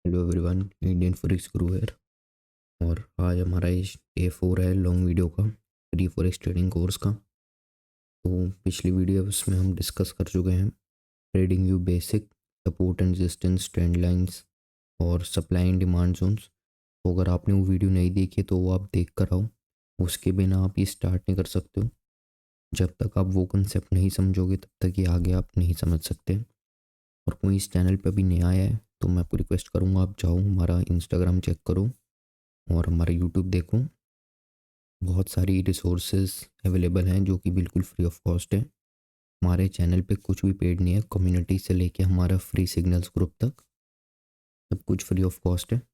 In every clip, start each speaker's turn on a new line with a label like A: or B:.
A: Hello everyone, Indian forex गुरु है। और आज हमारा ये डे 4 है लॉन्ग वीडियो का, फ्री फॉरेक्स ट्रेडिंग कोर्स का। तो पिछली वीडियो उसमें हम डिस्कस कर चुके हैं trading view basic, support and resistance, trend lines और सप्लाई एंड डिमांड जोन्स। तो अगर आपने वो वीडियो नहीं देखी तो वो आप देख कर आओ, उसके बिना आप ये स्टार्ट नहीं कर सकते हो। जब तक आप वो कंसेप्ट नहीं समझोगे तब तक ये आगे आप नहीं समझ सकते। और कोई इस चैनल पर भी नया आया है तो मैं आपको रिक्वेस्ट करूँगा, आप जाओ हमारा इंस्टाग्राम चेक करो और हमारा यूट्यूब देखो। बहुत सारी रिसोर्सेज अवेलेबल हैं जो कि बिल्कुल फ्री ऑफ कॉस्ट है। हमारे चैनल पे कुछ भी पेड नहीं है, कम्युनिटी से लेके हमारा फ्री सिग्नल्स ग्रुप तक सब कुछ फ्री ऑफ कॉस्ट है।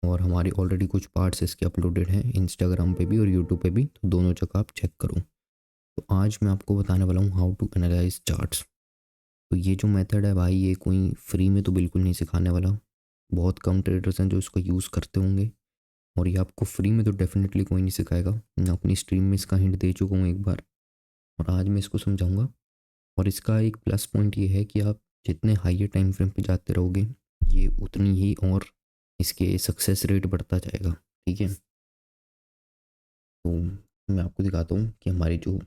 A: और हमारे ऑलरेडी कुछ पार्ट्स इसके अपलोडेड हैं इंस्टाग्राम पे भी और यूट्यूब पे भी, तो दोनों जगह आप चेक करो। तो आज मैं आपको बताने वाला हूँ हाउ टू एनालाइज चार्ट्स। तो ये जो मेथड है भाई, ये कोई फ्री में तो बिल्कुल नहीं सिखाने वाला। बहुत कम ट्रेडर्स हैं जो इसको यूज़ करते होंगे, और ये आपको फ्री में तो डेफिनेटली कोई नहीं सिखाएगा। मैं अपनी स्ट्रीम में इसका हिंट दे चुका हूँ एक बार, और आज मैं इसको समझाऊंगा। और इसका एक प्लस पॉइंट ये है कि आप जितने हाइयर टाइम फ्रेम पे जाते रहोगे, ये उतनी ही और इसके सक्सेस रेट बढ़ता जाएगा। ठीक है, तो मैं आपको दिखाता हूँ कि हमारी जो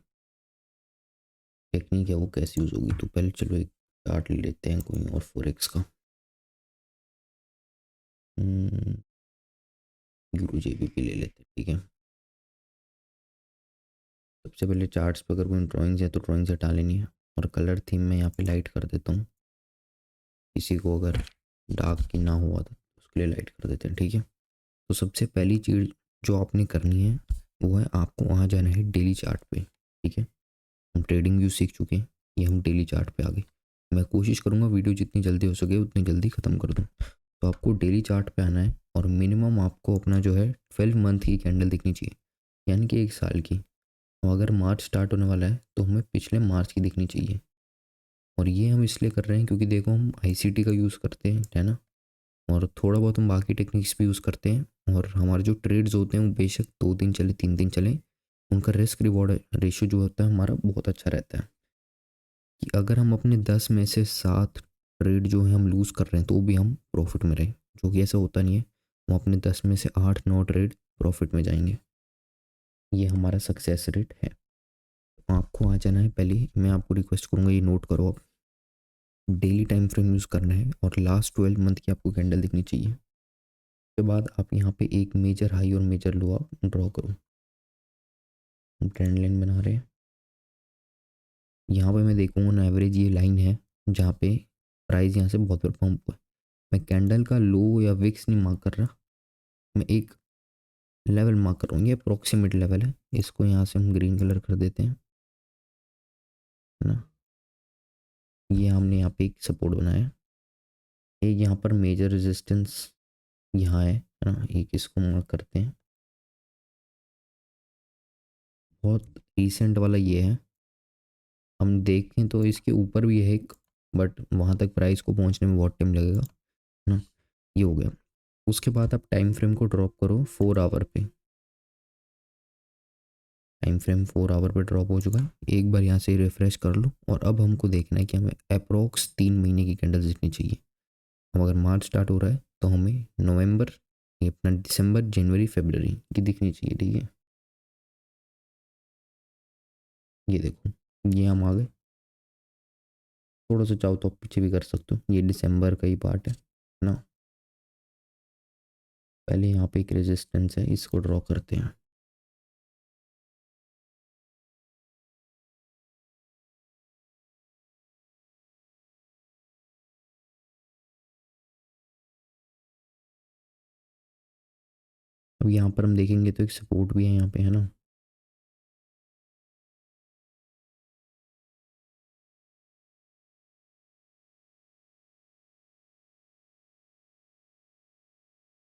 A: टेक्निक है वो कैसे यूज़ होगी। तो पहले चलो एक चार्ट ले लेते हैं कोई और फोरेक्स का। यूरो जेबीपी ले लेते हैं। ठीक है, सबसे पहले चार्ट्स पर अगर कोई ड्राइंग्स है तो ड्राइंग्स हटा लेनी है, और कलर थीम में यहाँ पे लाइट कर देता हूँ। किसी को अगर डार्क की ना हुआ तो उसके लिए लाइट कर देते हैं। ठीक है, तो सबसे पहली चीज़ जो आपने करनी है वो है आपको वहाँ जाना है डेली चार्ट पे। ठीक है, हम ट्रेडिंग व्यू सीख चुके हैं, ये हम डेली चार्ट पे आ गए। मैं कोशिश करूँगा वीडियो जितनी जल्दी हो सके उतनी जल्दी ख़त्म कर दूँ। तो आपको डेली चार्ट पे आना है, और मिनिमम आपको अपना जो है 12 मंथ की कैंडल दिखनी चाहिए, यानी कि 1 साल की। और अगर मार्च स्टार्ट होने वाला है तो हमें पिछले मार्च की दिखनी चाहिए। और ये हम इसलिए कर रहे हैं क्योंकि देखो हम आईसीटी का यूज़ करते हैं, है ना, और थोड़ा बहुत हम बाकी टेक्निक्स भी यूज़ करते हैं। और हमारे जो ट्रेड्स होते हैं वो बेशक 2 दिन चले 3 दिन चले, उनका रिस्क रिवॉर्ड रेशियो जो होता है हमारा बहुत अच्छा रहता है। कि अगर हम अपने 10 में से 7 ट्रेड जो है हम लूज़ कर रहे हैं तो भी हम प्रॉफिट में रहें, जो कि ऐसा होता नहीं है। हम अपने 10 में से 8-9 ट्रेड प्रॉफिट में जाएंगे, ये हमारा सक्सेस रेट है। आपको आ जाना है, पहले मैं आपको रिक्वेस्ट करूँगा ये नोट करो आप। डेली टाइम फ्रेम यूज़ करना है और लास्ट 12 मंथ की आपको कैंडल दिखनी चाहिए। उसके बाद आप यहाँ पे एक मेजर हाई और मेजर लो आप ड्रॉ करो। हम ट्रेंड लाइन बना रहे हैं। यहाँ पे मैं देखूँगा ना, एवरेज ये लाइन है जहाँ पे प्राइस यहाँ से बहुत बार पंप हुआ है। मैं कैंडल का लो या विक्स नहीं मार्क कर रहा, मैं एक लेवल मार्क कर रहा हूँ। ये अप्रोक्सीमेट लेवल है, इसको यहाँ से हम ग्रीन कलर कर देते हैं, है ना। ये हमने यहाँ पे एक सपोर्ट बनाया, एक यहाँ पर मेजर रेजिस्टेंस यहाँ है ना, एक इसको मार्क करते हैं। बहुत रिसेंट वाला ये है, हम देखें तो इसके ऊपर भी है एक, बट वहाँ तक प्राइस को पहुँचने में बहुत टाइम लगेगा, है ना। ये हो गया। उसके बाद आप टाइम फ्रेम को ड्रॉप करो 4 आवर पे। टाइम फ्रेम 4 आवर पे ड्रॉप हो चुका है। एक बार यहाँ से रिफ्रेश कर लो, और अब हमको देखना है कि हमें अप्रोक्स 3 महीने की कैंडल दिखनी चाहिए। अब अगर मार्च स्टार्ट हो रहा है तो हमें नवंबर, ये अपना दिसंबर, जनवरी, फरवरी की दिखनी चाहिए। ठीक है, ये देखो, ये हम आ गए। थोड़ा सा चाहो तो आप पीछे भी कर सकते हो, ये दिसंबर का ही पार्ट है ना। पहले यहाँ पे एक रेजिस्टेंस है, इसको ड्रॉ करते हैं। अब यहाँ पर हम देखेंगे तो एक सपोर्ट भी है यहाँ पे, है ना।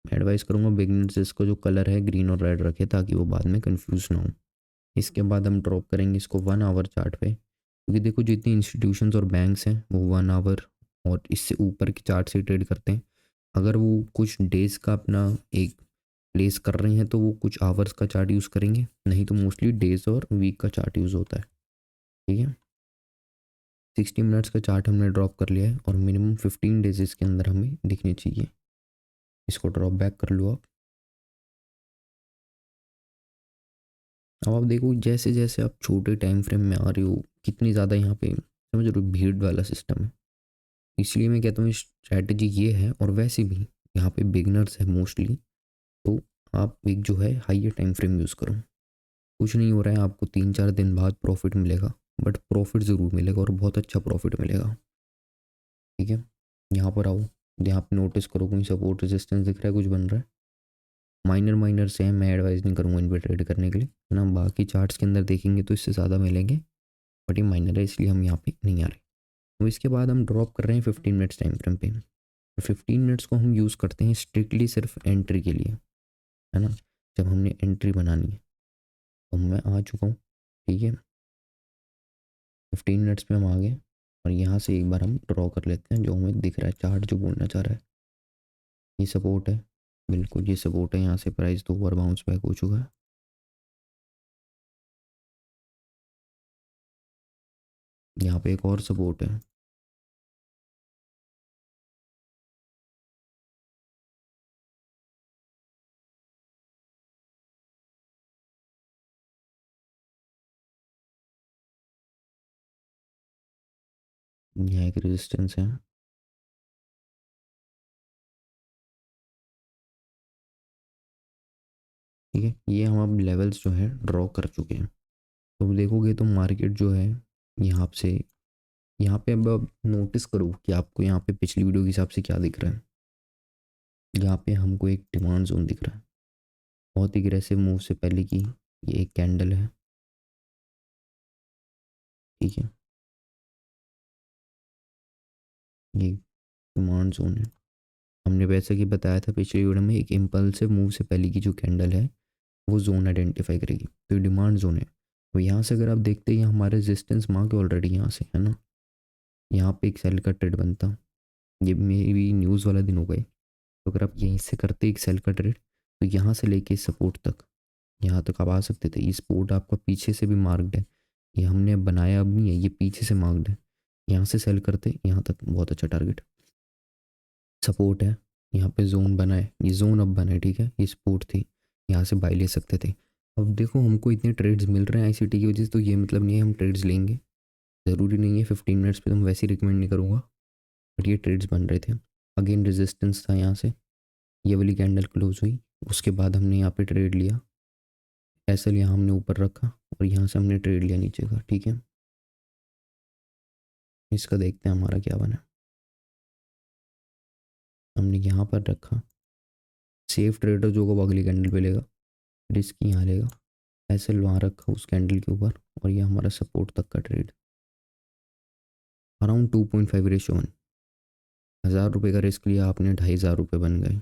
A: मैं एडवाइस करूँगा बिगिनर्स इसको जो कलर है ग्रीन और रेड रखे, ताकि वो बाद में कंफ्यूज ना हो। इसके बाद हम ड्रॉप करेंगे इसको 1 आवर चार्ट पे, क्योंकि देखो जितनी इंस्टीट्यूशंस और बैंक्स हैं वो 1 आवर और इससे ऊपर के चार्ट से ट्रेड करते हैं। अगर वो कुछ डेज का अपना एक प्लेस कर रहे हैं तो वो कुछ आवर्स का चार्ट यूज़ करेंगे, नहीं तो मोस्टली डेज और वीक का चार्ट यूज़ होता है। ठीक है, 60 मिनट्स का चार्ट हमने ड्रॉप कर लिया है, और मिनिमम 15 डेज इसके अंदर हमें दिखनी चाहिए। इसको ड्रॉप बैक कर लो आप। अब आप देखो जैसे जैसे आप छोटे टाइम फ्रेम में आ रहे हो कितनी ज़्यादा यहाँ पे समझ रहे हो भीड़ वाला सिस्टम है। इसलिए मैं कहता हूँ स्ट्रैटेजी ये है। और वैसे भी यहाँ पे बिगनर्स है मोस्टली, तो आप एक जो है हाइयर टाइम फ्रेम यूज़ करो। कुछ नहीं हो रहा है, आपको 3-4 दिन बाद प्रॉफिट मिलेगा, बट प्रॉफिट ज़रूर मिलेगा और बहुत अच्छा प्रॉफिट मिलेगा। ठीक है, यहाँ पर आओ, यहाँ पे नोटिस करो कोई सपोर्ट रेजिस्टेंस दिख रहा है, कुछ बन रहा है। माइनर माइनर से है, मैं एडवाइस नहीं करूँगा इन पर ट्रेड करने के लिए, है ना। बाकी चार्ट्स के अंदर देखेंगे तो इससे ज़्यादा मिलेंगे, बट ये माइनर है इसलिए हम यहाँ पे नहीं आ रहे। तो इसके बाद हम ड्रॉप कर रहे हैं 15 मिनट्स टाइम फ्रेम पे। 15 मिनट्स को हम यूज़ करते हैं स्ट्रिक्टली सिर्फ एंट्री के लिए, है ना। जब हमने एंट्री बनानी है तो मैं आ चुका हूँ। ठीक है, 15 मिनट्स में हम आ गए और यहाँ से एक बार हम ड्रॉ कर लेते हैं जो हमें दिख रहा है, चार्ट जो बोलना चाह रहा है। ये सपोर्ट है, बिल्कुल ये सपोर्ट है। यहाँ से प्राइस 2 बार बाउंस बैक हो चुका है। यहाँ पे एक और सपोर्ट है। यहाँ एक रेजिस्टेंस है। ठीक है, ये हम अब लेवल्स जो है ड्रॉ कर चुके हैं। तो देखोगे तो मार्केट जो है यहाँ से, यहाँ पे अब नोटिस करो कि आपको यहाँ पे पिछली वीडियो के हिसाब से क्या दिख रहा है। यहाँ पे हमको एक डिमांड जोन दिख रहा है, बहुत ही अग्रेसिव मूव से पहले की ये एक कैंडल है। ठीक है, ये डिमांड जोन है। हमने वैसे कि बताया था पिछली वीडियो में, एक इम्पल्सिव मूव से पहले की जो कैंडल है वो जोन आइडेंटिफाई करेगी, तो ये डिमांड जोन है। तो यहाँ से अगर आप देखते हैं हमारे रेजिस्टेंस मार्क ऑलरेडी यहाँ से, है ना। यहाँ पे एक सेल का ट्रेड बनता, ये मेरी न्यूज़ वाला दिन हो गए। तो अगर आप यहीं से करते एक सेल का ट्रेड, तो यहाँ से लेके सपोर्ट तक, यहाँ तक आप आ सकते थे। ये सपोर्ट आपका पीछे से भी मार्क्ड है, ये हमने अब बनाया अब नहीं है, ये पीछे से मार्क्ड है। यहाँ से सेल करते यहाँ तक, बहुत अच्छा टारगेट सपोर्ट है। यहाँ पे जोन बना है, ये जोन अब बना है। ठीक है, ये सपोर्ट थी, यहाँ से बाई ले सकते थे। अब देखो हमको इतने ट्रेड्स मिल रहे हैं आईसीटी की वजह से, तो ये मतलब नहीं है हम ट्रेड्स लेंगे, ज़रूरी नहीं है। 15 मिनट्स पे तो मैं वैसे ही रिकमेंड नहीं करूँगा, बट ये ट्रेड्स बन रहे थे। अगेन रेजिस्टेंस था यहाँ से, ये वाली कैंडल क्लोज हुई, उसके बाद हमने यहाँ पे ट्रेड लिया, ऐसा लिया हमने ऊपर रखा और यहाँ से हमने ट्रेड लिया नीचे का। ठीक है, इसका देखते हैं हमारा क्या बना। हमने यहाँ पर रखा, सेफ ट्रेडर जो को अगली कैंडल पे लेगा, रिस्क यहाँ लेगा। ऐसे वहाँ रखा उस कैंडल के ऊपर, और ये हमारा सपोर्ट तक का ट्रेड अराउंड 2.5:1। 1000 रुपये का रिस्क लिया आपने, 2500 रुपये बन गए।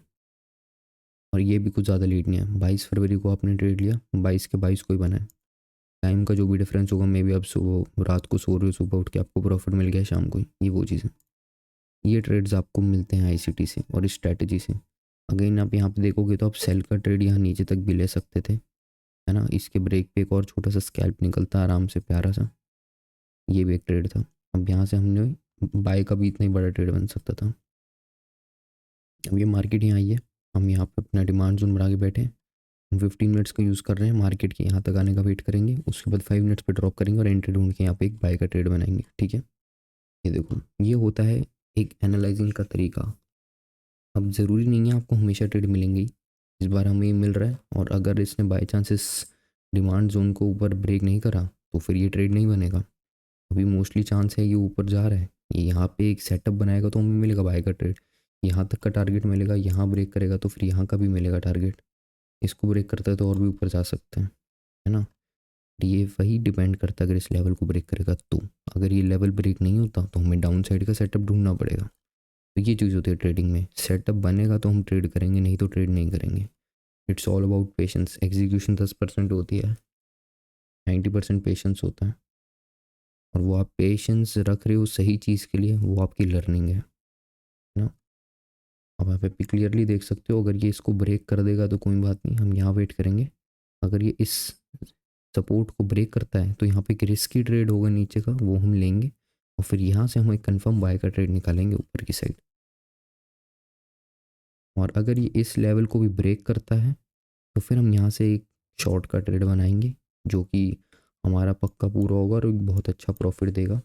A: और ये भी कुछ ज़्यादा लेट नहीं है, 22 फरवरी को आपने ट्रेड लिया, 22 के 22 को ही बना है। टाइम का जो भी डिफरेंस होगा, मे भी आप सुबह रात को सो रहे हो, सुबह उठ के आपको प्रॉफिट मिल गया शाम को ही, ये वो चीज़ है। ये ट्रेड्स आपको मिलते हैं आईसीटी से और इस स्ट्रैटेजी से। अगेन आप यहाँ पे देखोगे तो आप सेल का ट्रेड यहाँ नीचे तक भी ले सकते थे, है ना। इसके ब्रेक पे एक और छोटा सा स्कैल्प निकलता आराम से, प्यारा सा, ये भी एक ट्रेड था। अब यहाँ से हमने बाय का भी इतना ही बड़ा ट्रेड बन सकता था। अब ये मार्केट यहाँ आई है, हम यहाँ पे अपना डिमांड जोन बना के बैठे हैं। हम 15 मिनट्स का यूज़ कर रहे हैं, मार्केट के यहाँ तक आने का वेट करेंगे, उसके बाद 5 मिनट्स पे ड्रॉप करेंगे और एंट्री ढूंढ के यहाँ पे एक बाय का ट्रेड बनाएंगे। ठीक है, ये देखो ये होता है एक एनालाइजिंग का तरीका। अब ज़रूरी नहीं है आपको हमेशा ट्रेड मिलेंगी, इस बार हमें ये मिल रहा है, और अगर इसने बाई चांस इस डिमांड जोन को ऊपर ब्रेक नहीं करा तो फिर ये ट्रेड नहीं बनेगा। अभी मोस्टली चांस है ये ऊपर जा रहा है, ये यहाँ पे एक सेटअप बनाएगा तो हमें मिलेगा बाय का ट्रेड, यहाँ तक का टारगेट मिलेगा, यहाँ ब्रेक करेगा तो फिर यहाँ का भी मिलेगा टारगेट, इसको ब्रेक करता है तो और भी ऊपर जा सकते हैं, है ना। ये वही डिपेंड करता है, अगर इस लेवल को ब्रेक करेगा तो। अगर ये लेवल ब्रेक नहीं होता तो हमें डाउन साइड का सेटअप ढूंढना पड़ेगा। तो ये चीज़ होती है ट्रेडिंग में, सेटअप बनेगा तो हम ट्रेड करेंगे, नहीं तो ट्रेड नहीं करेंगे। It's all about patience. Execution 10% होती है, 90% पेशेंस होता है, और वो आप पेशेंस रख रहे हो सही चीज़ के लिए, वो आपकी लर्निंग है ना। अब आप पे क्लियरली देख सकते हो, अगर ये इसको ब्रेक कर देगा तो कोई बात नहीं, हम यहाँ वेट करेंगे। अगर ये इस सपोर्ट को ब्रेक करता है तो यहाँ पे एक रिस्की ट्रेड होगा नीचे का, वो हम लेंगे, और फिर यहाँ से हम एक कंफर्म बाय का ट्रेड निकालेंगे ऊपर की साइड। और अगर ये इस लेवल को भी ब्रेक करता है तो फिर हम यहाँ से एक शॉर्ट का ट्रेड बनाएंगे जो कि हमारा पक्का पूरा होगा और एक बहुत अच्छा प्रॉफिट देगा।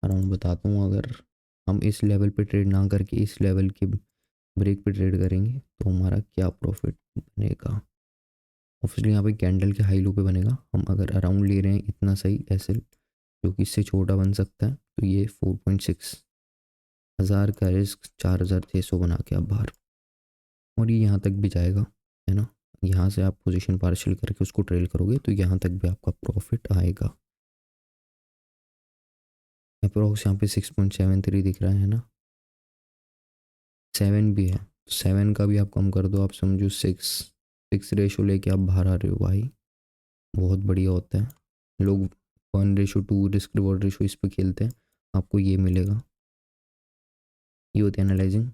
A: अराउंड बताता हूँ, अगर हम इस लेवल पे ट्रेड ना करके इस लेवल के ब्रेक पे ट्रेड करेंगे तो हमारा क्या प्रॉफिट बनेगा। ऑब्वियसली यहाँ पे कैंडल के हाई लो पे बनेगा। हम अगर अराउंड ले रहे हैं इतना सही एस एल जो कि इससे छोटा बन सकता है, तो ये 4.6 हज़ार का रिस्क 4,600 बना के आप बाहर, और ये यहाँ तक भी जाएगा, है ना। यहाँ से आप पोजीशन पार्शियल करके उसको ट्रेल करोगे तो यहाँ तक भी आपका प्रॉफिट आएगा। अप्रोक्स यहाँ पे 6.73 दिख रहा है ना, 7 भी है तो 7 का भी आप कम कर दो, आप समझो 6 रेशो लेके आप बाहर आ रहे हो भाई, बहुत बढ़िया होता है। लोग 1:2 रिस्क रिवॉर्ड रेशो इस पर खेलते हैं, आपको ये मिलेगा। ये होती है एनालाइजिंग।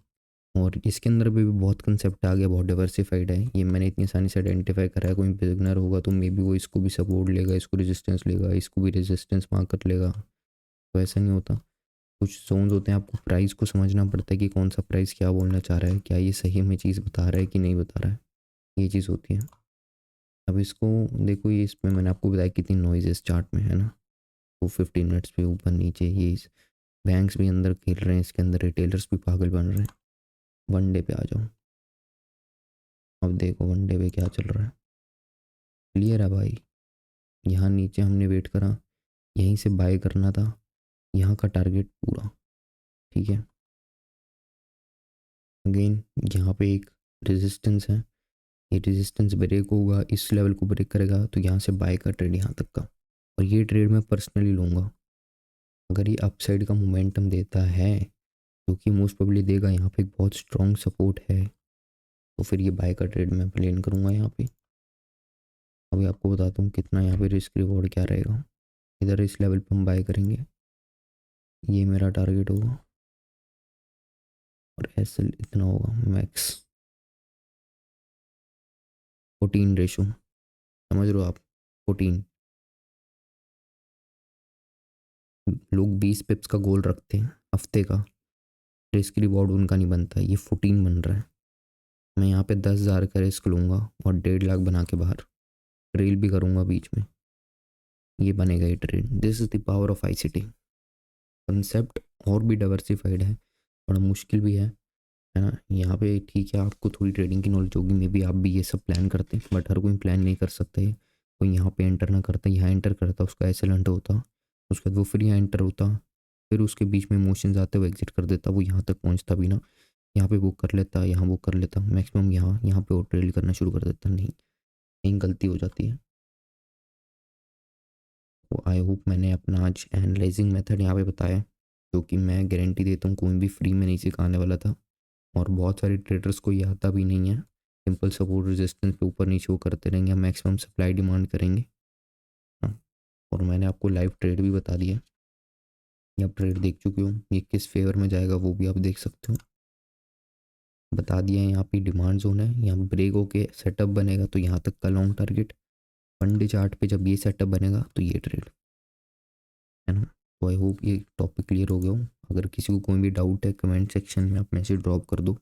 A: और इसके अंदर भी बहुत कंसेप्ट आ गया, बहुत डाइवर्सिफाइड है। ये मैंने इतनी आसानी से आइडेंटिफाई करा है। कोई बिगनर होगा तो मे बी वो इसको भी सपोर्ट लेगा, इसको रेजिस्टेंस लेगा, इसको भी रेजिस्टेंस मार्क कर लेगा, तो ऐसा नहीं होता। कुछ जोन्स होते हैं, आपको प्राइस को समझना पड़ता है कि कौन सा प्राइस क्या बोलना चाह रहा है, क्या ये सही में चीज़ बता रहा है कि नहीं बता रहा है, ये चीज़ होती है। अब इसको देखो, ये इसमें मैंने आपको बताया कितनी नॉइज़ इस चार्ट में, है ना। वो 15 मिनट्स पे ऊपर नीचे, ये बैंक्स भी अंदर खेल रहे हैं इसके अंदर, रिटेलर्स भी पागल बन रहे हैं। वन डे पे आ जाओ, अब देखो वन डे पे क्या चल रहा है। क्लियर है भाई, यहाँ नीचे हमने वेट करा, यहीं से बाय करना था, यहाँ का टारगेट पूरा, ठीक है। अगेन यहाँ पे एक रेजिस्टेंस है, ये रेजिस्टेंस ब्रेक होगा, इस लेवल को ब्रेक करेगा तो यहाँ से बाय का ट्रेड यहाँ तक का, और ये ट्रेड मैं पर्सनली लूँगा। अगर ये अपसाइड का मोमेंटम देता है, जो कि मोस्ट प्रोबेबली देगा, यहाँ पे एक बहुत स्ट्रॉन्ग सपोर्ट है, तो फिर ये बाय का ट्रेड मैं प्लान करूँगा यहाँ पे। अभी आपको बताता हूँ कितना यहाँ पे रिस्क रिवॉर्ड क्या रहेगा। इधर इस लेवल पे हम बाय करेंगे, ये मेरा टारगेट होगा, और एस एल इतना होगा मैक्स 14 रेशो, समझ रहे हो आप, 14। लोग 20 पिप्स का गोल रखते हैं हफ्ते का, रिस्क रिवॉर्ड उनका नहीं बनता, ये 14 बन रहा है। मैं यहाँ पे 10,000 का रिस्क लूँगा और 1.5 लाख बना के बाहर ट्रेल भी करूँगा बीच में, ये बनेगा ये trade. This is the power of ICT। Concept और भी डाइवर्सिफाइड है, थोड़ा मुश्किल भी है ना। यहाँ पे ठीक है, आपको थोड़ी ट्रेडिंग की नॉलेज होगी, मे बी आप भी ये सब प्लान करते हैं, बट हर कोई प्लान नहीं कर सकता है। कोई यहाँ पे एंटर ना करता, यहाँ एंटर करता, उसका एक्सेलेंट होता, उसके बाद वो फिर यहाँ एंटर होता, फिर उसके बीच में इमोशंस आते, वो एग्जिट कर देता, वो यहाँ तक पहुँचता भी ना, यहाँ पे बुक कर लेता, यहाँ बुक कर लेता, मैक्सिमम यहाँ यहाँ पे वो ट्रेड करना शुरू कर देता। नहीं, यहीं गलती हो जाती है। तो आई होप मैंने अपना आज एनालाइजिंग मेथड यहाँ पे बताया, जो कि मैं गारंटी देता हूँ कोई भी फ्री में नहीं सिखाने वाला था, और बहुत सारे ट्रेडर्स को ये आता भी नहीं है। सिंपल सपोर्ट रेजिस्टेंस पे ऊपर नीचे वो करते रहेंगे, हम मैक्सिमम सप्लाई डिमांड करेंगे। हाँ, और मैंने आपको लाइव ट्रेड भी बता दिया, ये आप ट्रेड देख चुके हो, ये किस फेवर में जाएगा वो भी आप देख सकते हो, बता दिया है। यहाँ पे डिमांड जोन है, यहाँ ब्रेक होके सेटअप बनेगा तो यहाँ तक का long target, one day chart पे जब ये सेटअप बनेगा तो ये ट्रेड, है ना। तो आई होप ये टॉपिक क्लियर हो गया हो। अगर किसी को कोई भी डाउट है कमेंट सेक्शन में आप मैसेज ड्रॉप कर दो,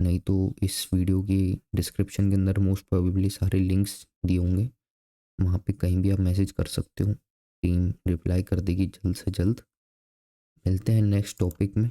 A: नहीं तो इस वीडियो की डिस्क्रिप्शन के अंदर मोस्ट प्रोबेबली सारे लिंक्स दिए होंगे, वहाँ पे कहीं भी आप मैसेज कर सकते हो, टीम रिप्लाई कर देगी जल्द से जल्द। मिलते हैं नेक्स्ट टॉपिक में।